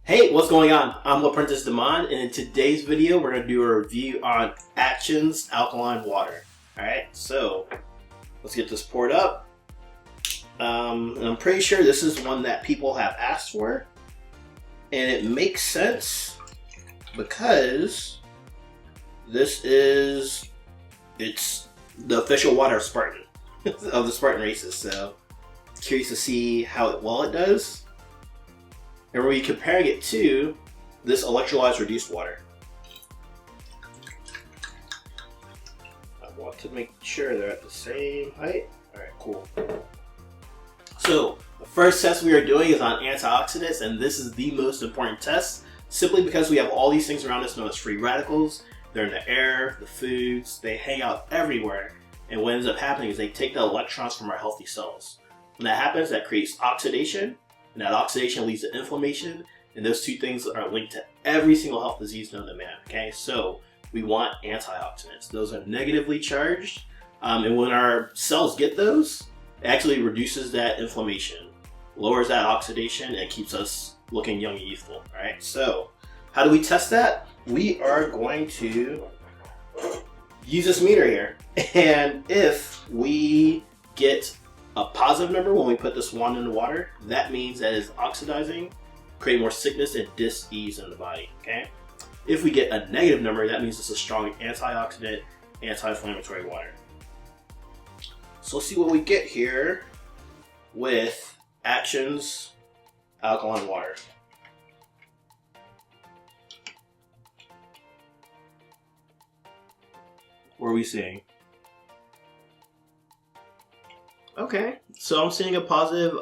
Hey, what's going on? I'm Apprentice Demond, and in today's video, we're going to do a review on Action's Alkaline Water. Alright, so let's get this poured up. And I'm pretty sure this is one that people have asked for, and it makes sense because it's the official water of Spartan, of the Spartan races, so curious to see how well it does. And we're comparing it to this electrolyzed reduced water. I want to make sure they're at the same height. Alright, cool. So, the first test we are doing is on antioxidants, and this is the most important test, simply because we have all these things around us known as free radicals. They're in the air, the foods, they hang out everywhere, and what ends up happening is they take the electrons from our healthy cells. When that happens, that creates oxidation, and that oxidation leads to inflammation, and those two things are linked to every single health disease known to man. Okay, so we want antioxidants. Those are negatively charged, and when our cells get those, it actually reduces that inflammation, lowers that oxidation, and keeps us looking young and youthful. All right, so how do we test that? We are going to use this meter here, and if we get a positive number when we put this wand in the water, that means that it's oxidizing, creating more sickness and dis-ease in the body, okay? If we get a negative number, that means it's a strong antioxidant, anti-inflammatory water. So let's see what we get here with Action's Alkaline Water. What are we seeing? Okay, so I'm seeing a positive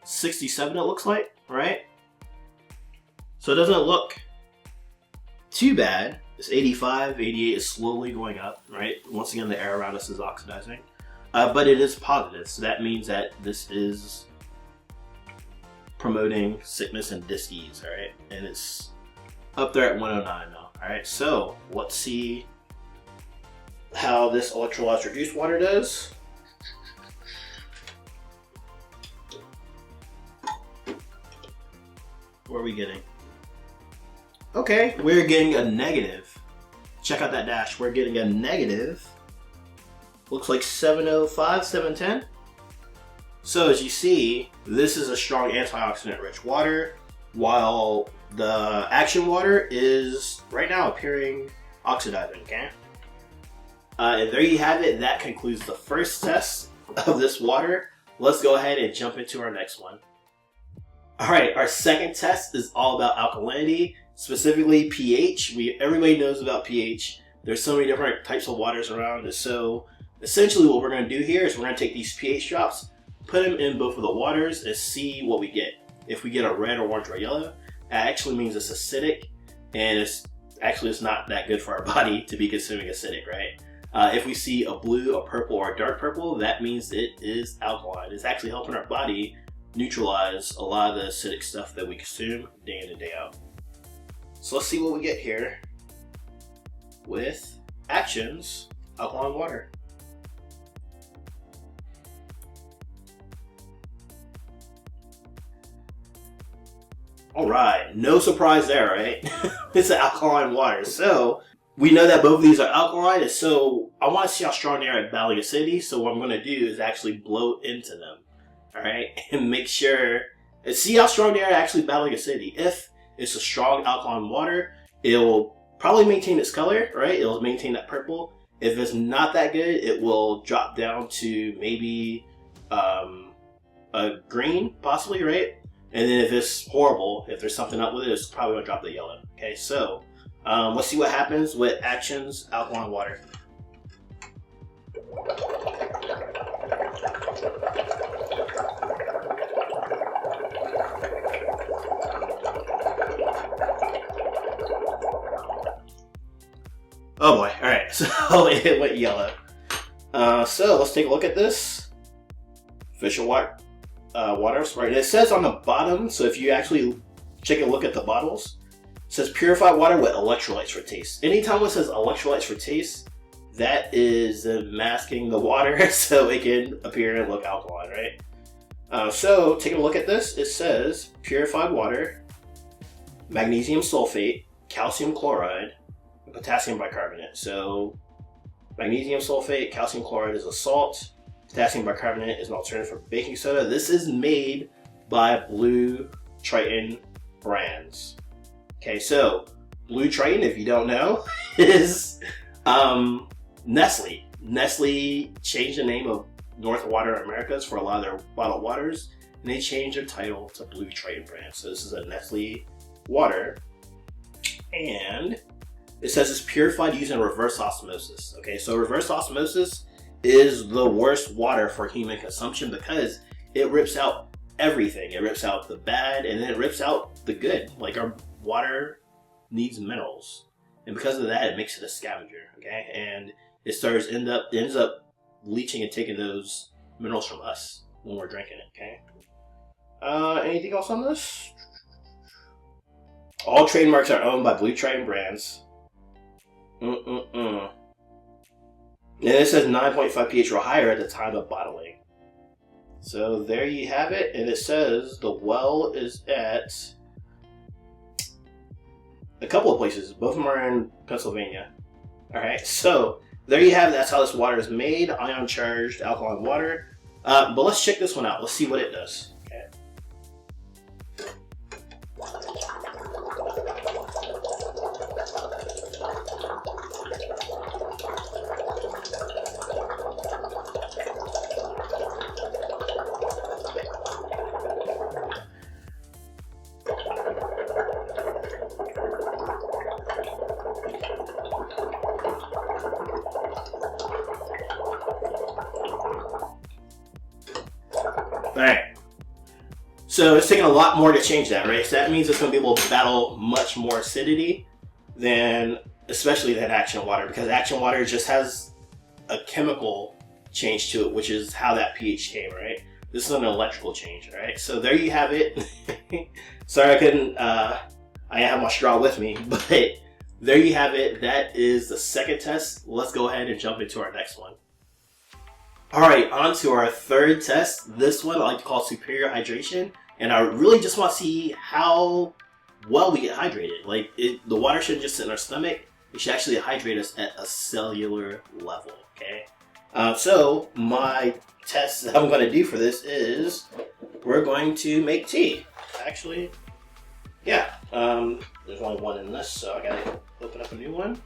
67 it looks like, right? So it doesn't look too bad. It's 85, 88 is slowly going up, right? Once again, the air around us is oxidizing. But it is positive, so that means that this is promoting sickness and dis-ease, all right? And it's up there at 109 now, all right? So let's see how this electrolyzed reduced water does. What are we getting? Okay, we're getting a negative. Check out that dash. We're getting a negative. Looks like 705, 710. So as you see, this is a strong antioxidant rich water, while the Action water is right now appearing oxidizing, okay? And there you have it. That concludes the first test of this water. Let's go ahead and jump into our next one. Alright, our second test is all about alkalinity, specifically pH. Everybody knows about pH. There's so many different types of waters around. So essentially what we're going to do here is we're going to take these pH drops, put them in both of the waters, and see what we get. If we get a red or orange or yellow, that actually means it's acidic, and it's not that good for our body to be consuming acidic, right? If we see a blue, a purple, or a dark purple, that means it is alkaline. It's actually helping our body neutralize a lot of the acidic stuff that we consume day in and day out. So let's see what we get here with Action's Alkaline Water. Alright, no surprise there, right? It's an alkaline water. So we know that both of these are alkaline, and so I want to see how strong they are at battling acidity. So what I'm going to do is actually blow into them. Alright, and make sure, and see how strong they are actually battling acidity. If it's a strong alkaline water, it'll probably maintain its color, right? It'll maintain that purple. If it's not that good, it will drop down to maybe a green, possibly, right? And then if it's horrible, if there's something up with it, it's probably going to drop the yellow. Okay, so let's see what happens with Action's Alkaline Water. Oh boy, alright, so it went yellow. So let's take a look at this. Official water, right? It says on the bottom, so if you actually take a look at the bottles, it says purified water with electrolytes for taste. Anytime it says electrolytes for taste, that is masking the water so it can appear and look alkaline, right? So taking a look at this, it says purified water magnesium sulfate, calcium chloride, and potassium bicarbonate. So magnesium sulfate, calcium chloride is a salt. Potassium bicarbonate is an alternative for baking soda. This is made by Blue Triton brands. Okay, so Blue Triton, if you don't know, is Nestle. Nestle changed the name of North Water Americas for a lot of their bottled waters, and they changed their title to Blue Triton brand. So this is a Nestle water, and it says it's purified using reverse osmosis. Okay, so reverse osmosis is the worst water for human consumption because it rips out everything. It rips out the bad and then it rips out the good. Like, our water needs minerals, and because of that, it makes it a scavenger. Okay, and it ends up leaching and taking those minerals from us when we're drinking it. Okay. Anything else on this? All trademarks are owned by Blue Triton brands. And it says 9.5 pH or higher at the time of bottling. So there you have it. And it says the well is at a couple of places. Both of them are in Pennsylvania. Alright, so there you have it. That's how this water is made. Ion charged alkaline water. But let's check this one out. Let's see what it does. Okay. Alright, so it's taking a lot more to change that, right? So that means it's going to be able to battle much more acidity than, especially than Action Water, because Action Water just has a chemical change to it, which is how that pH came, right? This is an electrical change, right? So there you have it. Sorry I have my straw with me, but there you have it. That is the second test. Let's go ahead and jump into our next one. Alright, on to our third test. This one I like to call superior hydration. And I really just want to see how well we get hydrated. Like, the water shouldn't just sit in our stomach. It should actually hydrate us at a cellular level, okay? So, my test that I'm going to do for this is we're going to make tea. Actually, yeah. There's only one in this, so I got to open up a new one.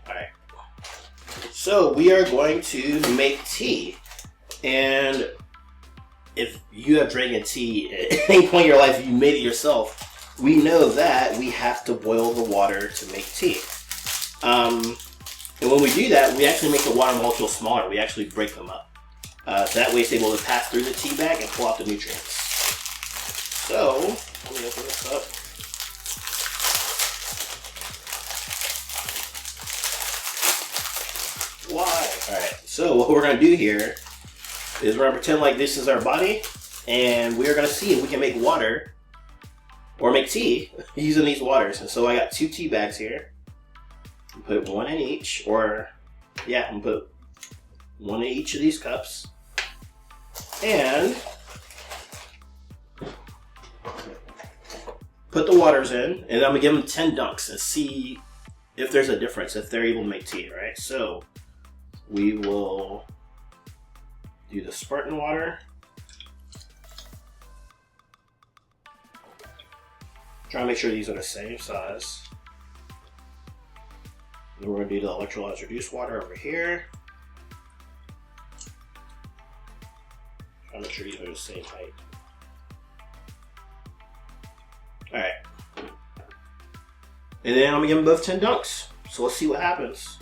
Alright. So we are going to make tea, and if you have drank tea at any point in your life, you made it yourself, we know that we have to boil the water to make tea. And when we do that, we actually make the water molecules smaller. We actually break them up. So that way it's able to pass through the tea bag and pull out the nutrients. So, let me open this up. Why? Alright, so what we're going to do here is we're going to pretend like this is our body, and we are going to see if we can make water or make tea using these waters. And so I got 2 tea bags here. Put one in each, or yeah, I'm going to put one in each of these cups. And put the waters in, and I'm going to give them 10 dunks and see if there's a difference, if they're able to make tea, right? So we will do the Spartan water. Try to make sure these are the same size. Then we're going to do the electrolyzed reduced water over here. Try to make sure these are the same height. Alright. And then I'm going to give them both 10 dunks. So let's see what happens.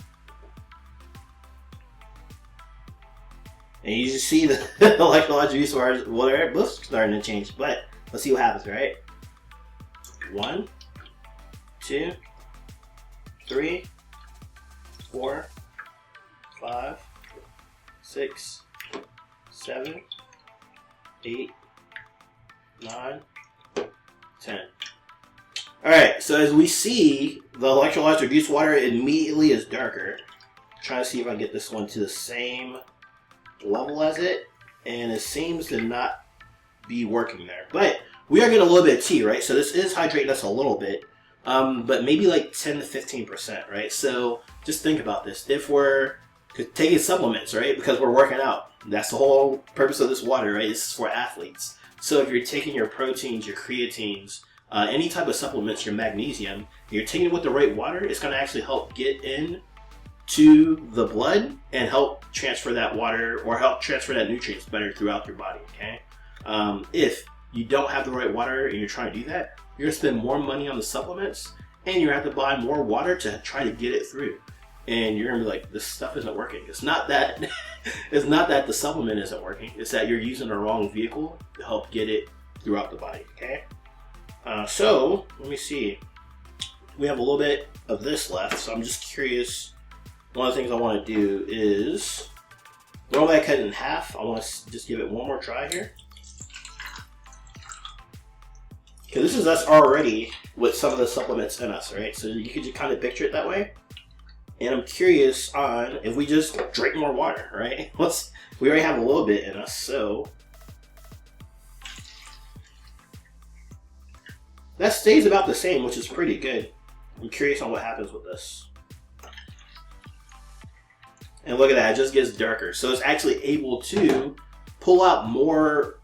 And you just see the electrolyzed reduced water, well, they're both starting to change. But let's see what happens, right? 1, 2, 3, 4, 5, 6, 7, 8, 9, 10. Alright, so as we see, the electrolyzed reduced water immediately is darker. I'm trying to see if I can get this one to the same level as it, and it seems to not be working there. But we are getting a little bit of tea, right? So this is hydrating us a little bit, but maybe like 10 to 15%, right? So just think about this. If we're taking supplements, right, because we're working out, that's the whole purpose of this water, right? This is for athletes. So if you're taking your proteins, your creatines, any type of supplements, your magnesium, you're taking it with the right water, it's going to actually help get in to the blood and help transfer that water or help transfer that nutrients better throughout your body, okay? If you don't have the right water and you're trying to do that, you're going to spend more money on the supplements and you have to buy more water to try to get it through. And you're going to be like, this stuff isn't working. It's not that it's not that the supplement isn't working. It's that you're using the wrong vehicle to help get it throughout the body, okay? So, let me see. We have a little bit of this left, so I'm just curious. One of the things I want to do is, normally I cut it in half. I want to just give it one more try here. Okay, this is us already with some of the supplements in us, right? So you can just kind of picture it that way. And I'm curious on if we just drink more water, right? We already have a little bit in us, so that stays about the same, which is pretty good. I'm curious on what happens with this. And look at that, it just gets darker. So it's actually able to pull out more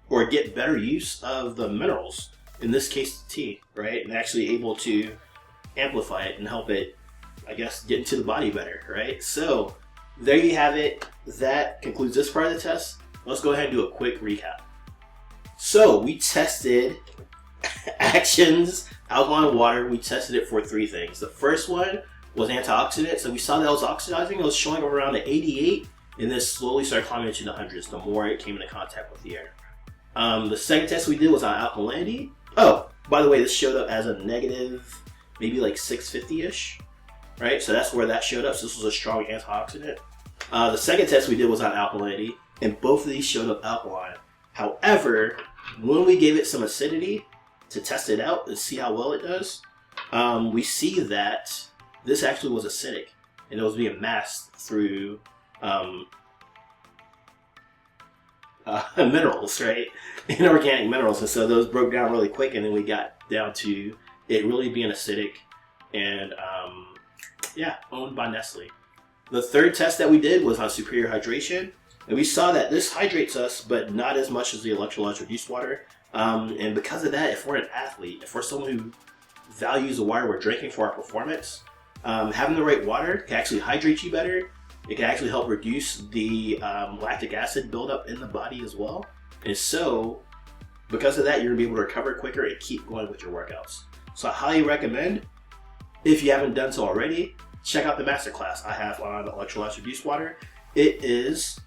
or get better use of the minerals, in this case the tea, right? And actually able to amplify it and help it, I guess, get into the body better, right? So there you have it. That concludes this part of the test. Let's go ahead and do a quick recap. So we tested Action's Alkaline Water. We tested it for 3 things. The first one was antioxidants. So we saw that it was oxidizing. It was showing around an 88 and then slowly started climbing into the hundreds the more it came into contact with the air. The second test we did was on alkalinity. Oh, by the way, this showed up as a negative, maybe like 650-ish. Right, so that's where that showed up. So this was a strong antioxidant. The second test we did was on alkalinity, and both of these showed up alkaline. However, when we gave it some acidity to test it out and see how well it does, we see that this actually was acidic, and it was being masked through minerals, right? Inorganic minerals, and so those broke down really quick, and then we got down to it really being acidic and yeah, owned by Nestle. The third test that we did was on superior hydration, and we saw that this hydrates us, but not as much as the electrolyte reduced water. And because of that, if we're an athlete, if we're someone who values the water we're drinking for our performance, having the right water can actually hydrate you better. It can actually help reduce the lactic acid buildup in the body as well. And so, because of that, you're going to be able to recover quicker and keep going with your workouts. So I highly recommend, if you haven't done so already, check out the masterclass I have on electrolyte reduced water. It is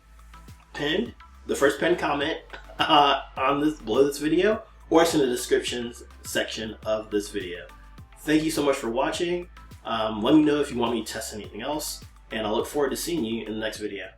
pinned, the first pinned comment on this below this video, or it's in the description section of this video. Thank you so much for watching. Let me know if you want me to test anything else, and I look forward to seeing you in the next video.